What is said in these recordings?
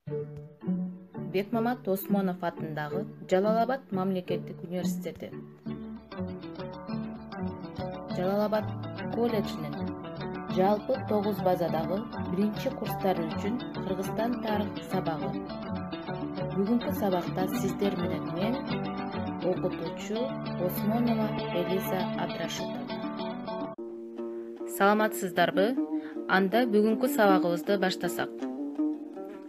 Бекмамат Осмонов атындагы Жалал-Абад мамлекеттик университети. Жалал-Абад колледжинин жалпы 9 базадагы 1-курстары үчүн Кыргызстан тарых сабагы. Бүгүнкү сабакта сиздер менен мен, окутуучу Осмонова Элиза Абдрашитова. Саламатсыздарбы? Анда бүгүнкү сабагыбызды баштасак.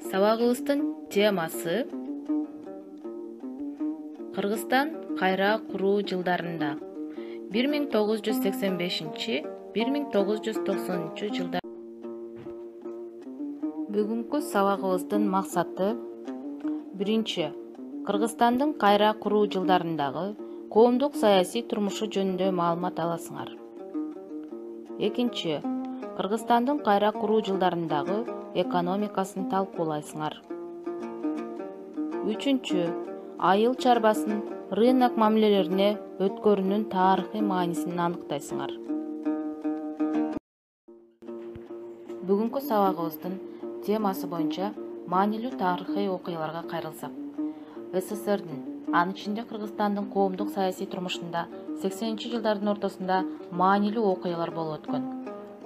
Сабагыбыздын темасы Кыргызстан кайра куруу жылдарында 1985-1990 жылдар. Бүгүнкү сабагыбыздын максаты: 1. Кыргызстандын кайра куруу жылдарындагы коомдук саясий турмушу жөнүндө маалымат аласыңар. 2. Кыргызстандын кайра куруу жылдарындагы экономикасын талкуулайсыңар. 3. Айыл чарбасын рынок мамилелерине өткөрүүнүн тарыхый маанисин аныктайсыңар. Бүгүнкү сабагыбыздын темасы боюнча маанилүү тарыхый окуяларга кайрылсак. СССРдин, анын ичинде Кыргызстандын коомдук саясий турмушунда 80-жылдардын ортосунда маанилүү окуялар болуп өткөн.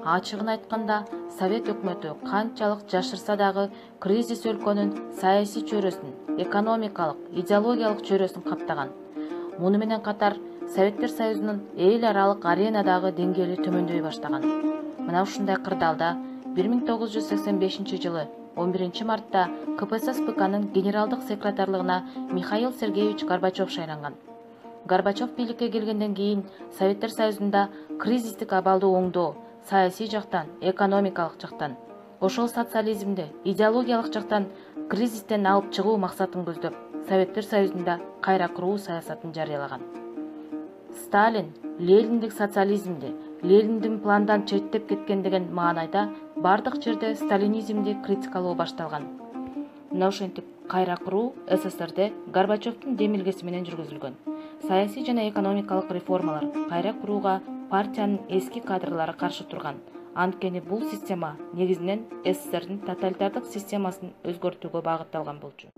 Ачыгын айтканда, Совет өкмөтү канчалык жашырса дагы кризис өлкөнүн саясий чөйрөсүн, экономикалык, идеологиялык чөйрөсүн каптаган. Муну менен катар Советтер Союзунун эл аралык аренадагы деңгээли төмөндөй баштаган. Мына ушундай кырдаалда 1985-жылы 11 мартта КПСС-ПКнын генералдык секретарлыгына Михаил Сергеевич Горбачев шайланган. Горбачев бийликке келгенден кийин Советтер Союзунда кризистик абалды оңдоо, саясий жактан, экономикалык жактан, ошол социализмди идеологиялык жактан кризистен алып чыгуу максатын көздөп, Советтер Союзунда кайра куруу саясатын жарыялаган. Сталин Лениндик социализмди, Лениндин пландан четтеп кеткен деген маанайда бардык жерде сталинизмди критикалоо башталган. Мына ошентип кайра куруу СССРде Горбачевдун демилгеси менен жүргүзүлгөн. Саясий жана экономикалык реформалар кайра курууга партиянын эски кадрлары каршы турган. Анткени бул система негизинен СССРдин тоталитардык системасын өзгөртүүгө багытталган болчу.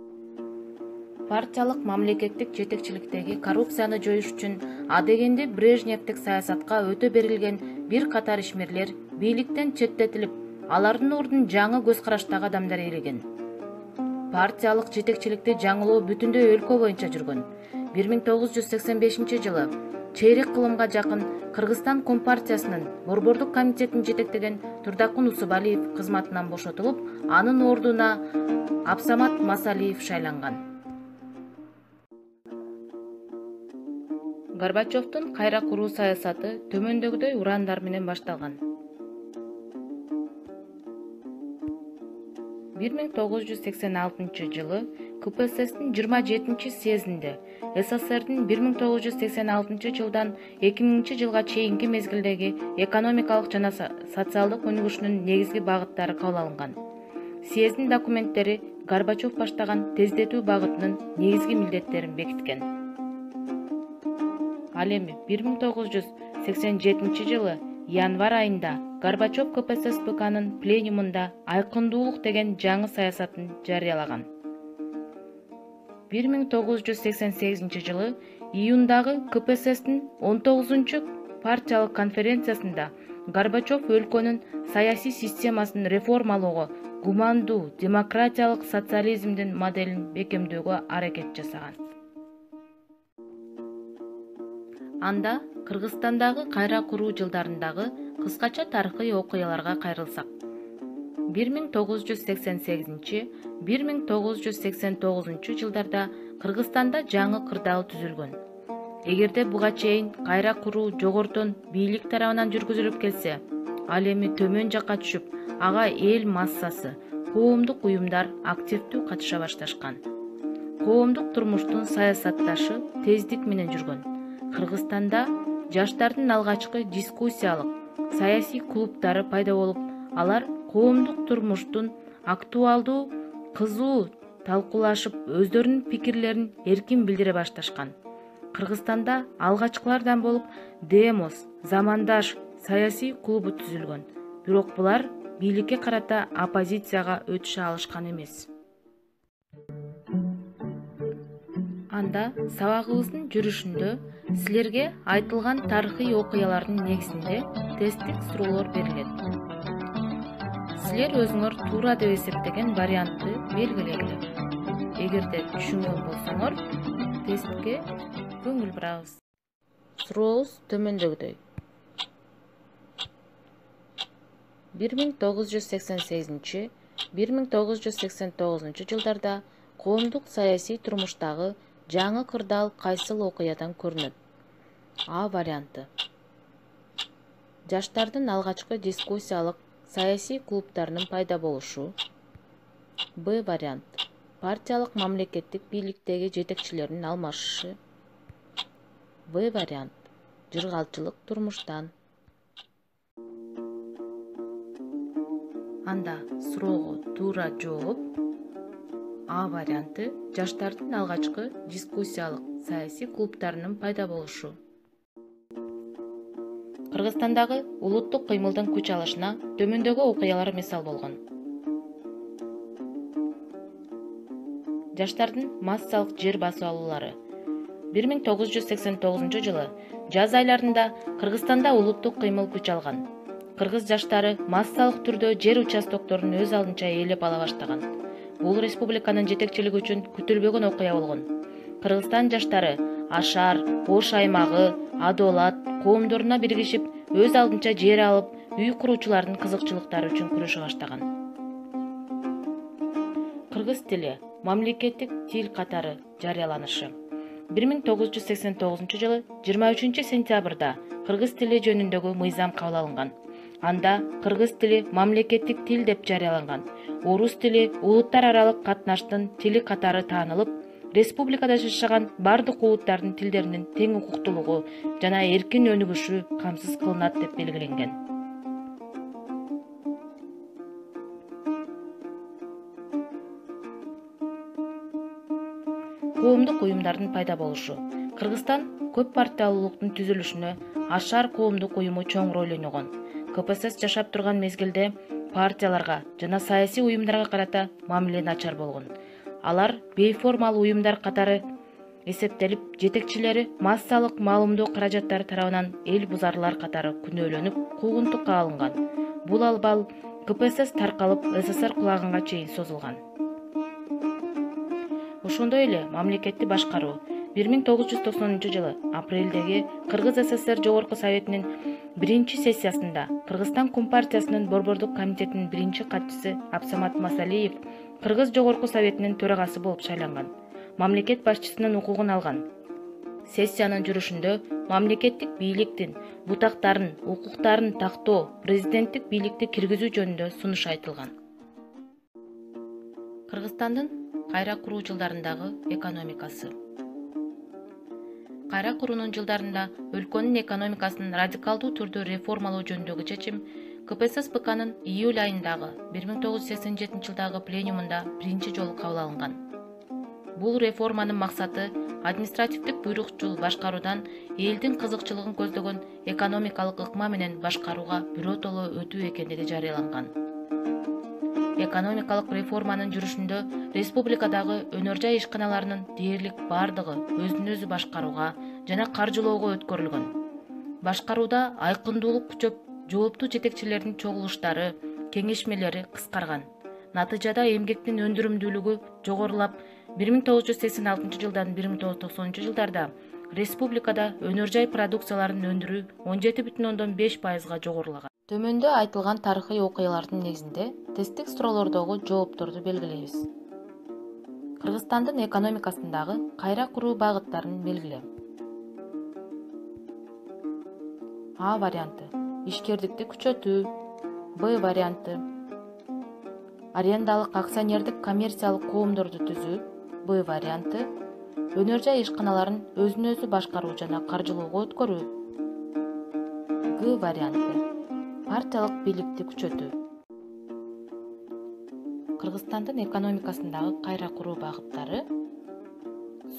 Партиялык мамлекеттик жетекчиликтеги коррупцияны жоюш үчүн адегенде Брежневдик саясатка өтө берилген бир катар ишмерлер бийликтен четтетилип, алардын ордун жаңы көз караштагы адамдар ээлеген. Партиялык жетекчиликти жаңылоо бүтүндөй өлкө боюнча жүргөн. 1985-жылы чейрек кылымга жакын Кыргызстан Компартиясынын Борбордук комитетин жетектеген Турдакун Усубалиев кызматынан бошотулуп, анын ордуна Абсамат Масалиев шайланган. Горбачевдун кайра куруу саясаты төмөндөгүдөй урандар менен башталган. 1986-жылы КПССтин 27-чи съездинде СССРдин 1986-жылдан 2000-жылга чейинки мезгилдеги экономикалык жана социалдык өнүгүшүнүн негизги багыттары кабыл алынган. Съезддин документтери Горбачев баштаган тездетүү багытынын негизги милдеттерин бекиткен. Ал эми 1987-жылы январь айында Горбачев КПСС-ПКнын пленумунда айкындуулук деген жаңы саясатын жарыялаган. 1988-жылы июндагы КПССтин 19-чу партиялык конференциясында Горбачев өлкөнүн саясий системасын реформалоого, гумандуу, демократиялык социализмдин моделин бекемдөөгө аракет жасаган. Анда Кыргызстандагы кайра куруу жылдарындагы кыскача тарыхый окуяларга кайрылсак. 1988-1989 жылдарда Кыргызстанда жаңы кырдаал түзүлгөн. Эгерде буга чейин кайра куруу жогортон бийлик тарабынан жүргүзүлүп келсе, ал эми төмөн жакка түшүп, ага эл массасы, коомдук уюмдар активдүү катыша башташкан. Коомдук турмуштун саясатташы тездик менен жүргөн. Кыргызстанда жаштардын алгачкы дискуссиялык, саясий клубдары пайда болуп, алар коомдук турмуштун актуалдуу, кызуу талкуулашып, өздөрүнүн пикирлерин эркин билдире башташкан. Кыргызстанда алгачкылардан болуп Демос, Замандаш саясий клубу түзүлгөн. Бирок булар бийликке карата оппозицияга өтүшө алышкан эмес. Анда сабагыбыздын жүрүшүндө силерге айтылган тарыхый окуялардын негизинде тесттик суроолор берилет. Силер өзүңөр туура деп эсептеген вариантты белгилегиле. Эгерде түшүнгөн болсоңор, тестке көңүл бурабыз. Сурообуз төмөндөгүдөй. 1988-1989 жылдарда коомдук саясий турмуштагы жаңы кырдаал кайсыл окуядан көрүнөт? А варианты. Жаштардын алгачкы дискуссиялык саясий клубтарынын пайда болушу. Б вариант. Партиялык мамлекеттик бийликтеги жетекчилердин алмашышы. В вариант. Жыргалчылык турмуштан. Анда суроого туура жооп А варианты жаштардын алгачкы дискуссиялык саясий клубтарынын пайда болушу. Кыргызстандагы улуттук кыймылдын күч алышына төмөндөгү окуялар мисал болгон. Жаштардын массалык жер басып алуулары. 1989 жылы жаз айларында Кыргызстанда улуттук кыймыл күч алган. Кыргыз жаштары массалык түрдө жер участокторун өз алдынча ээлеп ала баштаган. Бул республиканын жетекчилиги үчүн күтүлбөгөн окуя болгон. Кыргызстан жаштары Ашар, Ош аймагы, Адолат коомдоруна биригишип, өз алдынча жер алып, үй куруучулардын кызыкчылыктары үчүн күрөшө баштаган. Кыргыз тили мамлекеттик тил катары жарыяланышы. 1989 жылы 23 сентябрда кыргыз тили жөнүндөгү мыйзам кабыл алынган. Анда кыргыз тили мамлекеттик тил деп жарыяланган. Орус тили улуттар аралык катнаштын тили катары таанылып, республикада жашаган бардык улуттардын тилдеринин тең укуктуулугу жана эркин өнүгүшү камсыз кылынат деп белгиленген. Коомдук уюмдардын пайда болушу. Кыргызстан көп партиялуулуктун түзүлүшүнө Ашар коомдук уюму чоң роль ойногон. КПСС жашап турган мезгилде партияларга жана саясий уюмдарга карата мамиле начар болгон. Алар бейформал уюмдар катары эсептелип, жетекчилери массалык маалымдоо каражаттары тарабынан эл бузарлар катары күнөөлөнүп, куугунтукка алынган. Бул албал КПСС таркалып, СССР кулаганга чейин созулган. Ошондой эле мамлекетти башкаруу 1990 жылы апрелдеги Кыргыз СССР Жогорку Советинин биринчи сессиясында Кыргызстан Компартиясынын Борбордук комитетинин биринчи катчысы Абсамат Масалиев Кыргыз Жогорку Советинин төрагасы болуп шайланган. Мамлекет башчысынын укугун алган. Сессиянын жүрүшүндө мамлекеттик бийликтин бутактарын, укуктарын тактоо, президенттик бийликти киргизүү жөнүндө сунуш айтылган. Кыргызстандын кайра куруу жылдарындагы экономикасы. Кайра куруунун жылдарында өлкөнүн экономикасын радикалдуу түрдө реформалоо жөнүндөгү чечим КПСС-БКнын июль айындагы 1987 жылдагы пленумунда биринчи жолу кабыл алынган. Бул реформанын максаты административдик буйрукчул башкаруудан элдин кызыкчылыгын көздөгөн экономикалык ыкма менен башкарууга биротоло өтүү экендиги жарыяланган. Экономикалык реформанын жүрүшүндө республикадагы өнөр жай ишканаларынын дээрлик бардыгы өзүн өзү башкарууга жана каржылоого өткөрүлгөн. Башкарууда айкындуулук күчөп, жооптуу жетекчилердин чогулуштары, кеңешмелери кыскарган. Натыйжада эмгектин өндүрүмдүүлүгү жогорулап, 1986 жылдан 1990 жылдарда республикада өнөр жай продукцияларын өндүрүү 17,5%га жогорулаган. Төмөндө айтылган тарыхый окуялардын негизинде тесттик суроолордогу жоопторду белгилейбиз. Кыргызстандын экономикасындагы кайра куруу багыттарын белгиле. А варианты. Ишкердикти күчөтүү. Б варианты. Арендалык акционердик коммерциялык коомдорду түзүү. Б варианты. Өнөр жай ишканаларын өзүн өзү башкаруу жана каржылоого өткөрүү. Г варианты. Партиялык бийликти күчөтүү. Кыргызстандын экономикасындагы кайра куруу багыттары.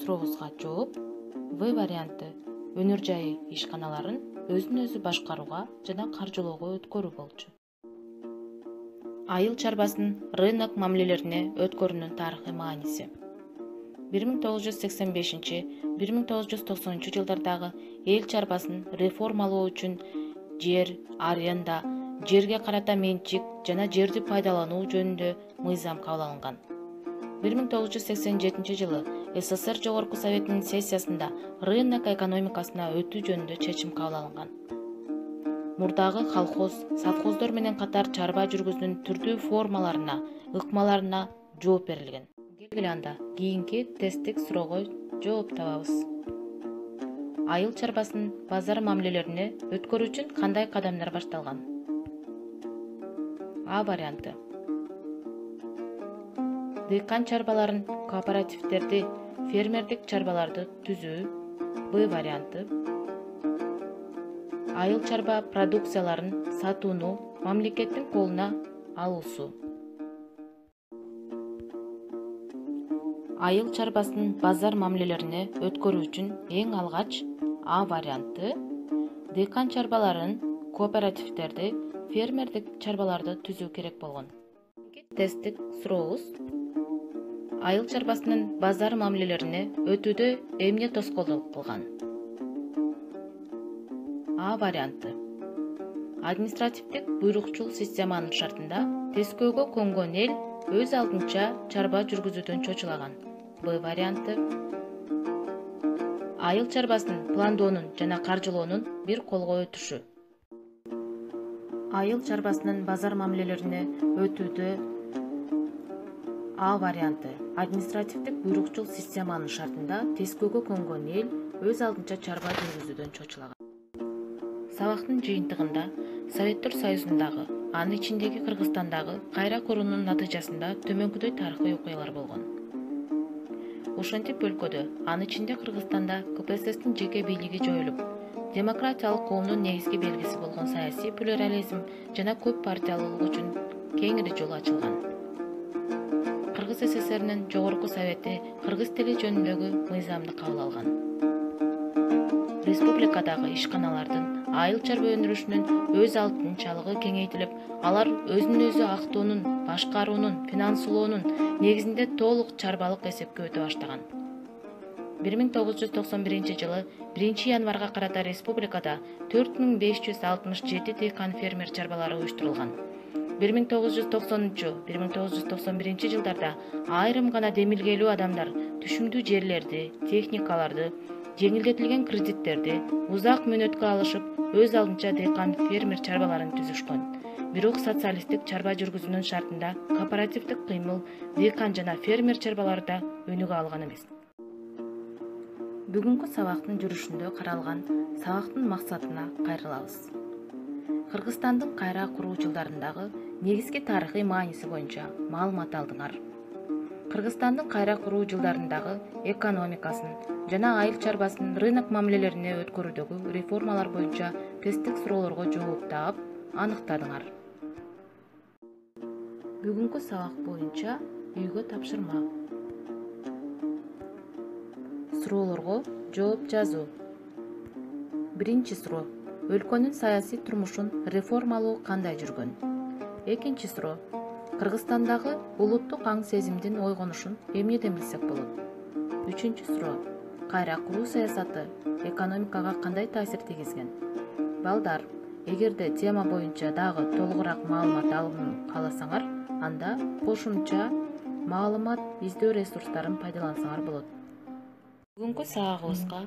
Сурообузга жооп В варианты. Өнөр жай ишканаларын өзүн өзү башкарууга жана каржылоого өткөрүү болчу. Айыл чарбасынын рынок мамилелерине өткөрүүнүн тарыхый мааниси. 1985-1990 жылдардагы эл чарбасын реформалоо үчүн жер, аренда, жерге карата менчик жана жерди пайдалануу жөнүндө мыйзам кабыл алынган. 1987 жылы СССР Жогорку Советинин сессиясында рынок экономикасына өтүү жөнүндө чечим кабыл алынган. Мурдагы колхоз, совхоздор менен катар чарба жүргүзүүнүн түрдүү формаларына, ыкмаларына жооп берилген. Келгиле анда кийинки тесттик суроого жооп табабыз. Айыл чарбасын базар мамилелерине өткөрүү үчүн кандай кадамдар башталган? А варианты. Дыйкан чарбаларын, кооперативдерди, фермердик чарбаларды түзүү. Б варианты. Айыл чарба продукцияларын сатууну мамлекеттин колуна алуусу. Айыл чарбасын базар мамилелерине өткөрүү үчүн эң алгач А варианты. Дыйкан чарбаларын, кооперативдерди, фермердик чарбаларды түзүү керек болгон. Тесттик сурообуз. Айыл чарбасынын базар мамилелерине өтүүдө эмне тоскоолдук кылган? А варианты. Административдик буйрукчул системанын шартында тескөөгө көнгөн эл өз алдынча чарба жүргүзүүдөн чочулаган. Б варианты. Айыл чарбасын пландоонун жана каржылоонун бир колго өтүшү. Айыл чарбасынын базар мамилелерине өтүүдө А варианты. Административдик буйрукчул системанын шартында тескөөгө көнгөн эл өз алдынча чарба жүргүзүүдөн чочулаган. Сабактын жыйынтыгында Советтер Союзундагы, анын ичиндеги Кыргызстандагы кайра куруунун натыйжасында төмөнкүдөй тарыхый окуялар болгон. Ошентип өлкөдө, анын ичинде Кыргызстанда КПССтин жеке бийлиги жоюлуп, демократиялык коомдун негизги белгиси болгон саясий плюрализм жана көп партиялуулук үчүн кеңири жол ачылган. Кыргыз СССРинин Жогорку Совети кыргыз тили жөнүндөгү мыйзамды кабыл алган. Республикадагы ишканалардын айыл чарба өндүрүшүнүн өз алдынчалыгы кеңейтилип, алар өзүн өзү актоонун, башкаруунун, финансылоонун негизинде толук чарбалык эсепке өтө баштаган. 1991 жылы 1 январга карата республикада 4567 дыйкан фермер чарбалары уюштурулган. 1990-1991 жылдарда айрым гана демилгелүү адамдар түшүмдүү жерлерди, техникаларды, жеңилдетилген кредиттерди узак мөөнөткө алышып, өз алдынча дыйкан фермер чарбаларын түзүшкөн. Бирок социалисттик чарба жүргүзүүнүн шартында кооперативдик кыймыл дыйкан жана фермер чарбаларда өнүгө алган эмес. Бүгүнкү сабактын жүрүшүндө каралган сабактын максатына кайрылабыз. Кыргызстандын кайра куруу жылдарындагы негизги тарыхый мааниси боюнча маалымат алдыңар. Кыргызстандын кайра куруу жылдарындагы экономикасын жана айыл чарбасын рынок мамилелерине өткөрүүдөгү реформалар боюнча тесттик суроолорго жооп таап, аныктадыңар. Бүгүнкү сабак боюнча үйгө тапшырма. Суроолорго жооп жазуу. Биринчи суроо. Өлкөнүн саясий турмушун реформалоо кандай жүргөн? Экинчи суроо. Кыргызстандагы улуттук аң сезимдин ойгонушун эмнеден билсек болот? Үчүнчү суроо. Кайра куруу саясаты экономикага кандай таасир тийгизген? Балдар, эгерде тема боюнча дагы толугураак маалымат алгым кааласаңар, анда кошумча маалымат издөө ресурстарын пайдалансаңар болот. Бүгүнкү сабагыбызга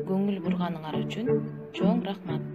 көңүл бурганыңар үчүн чоң рахмат.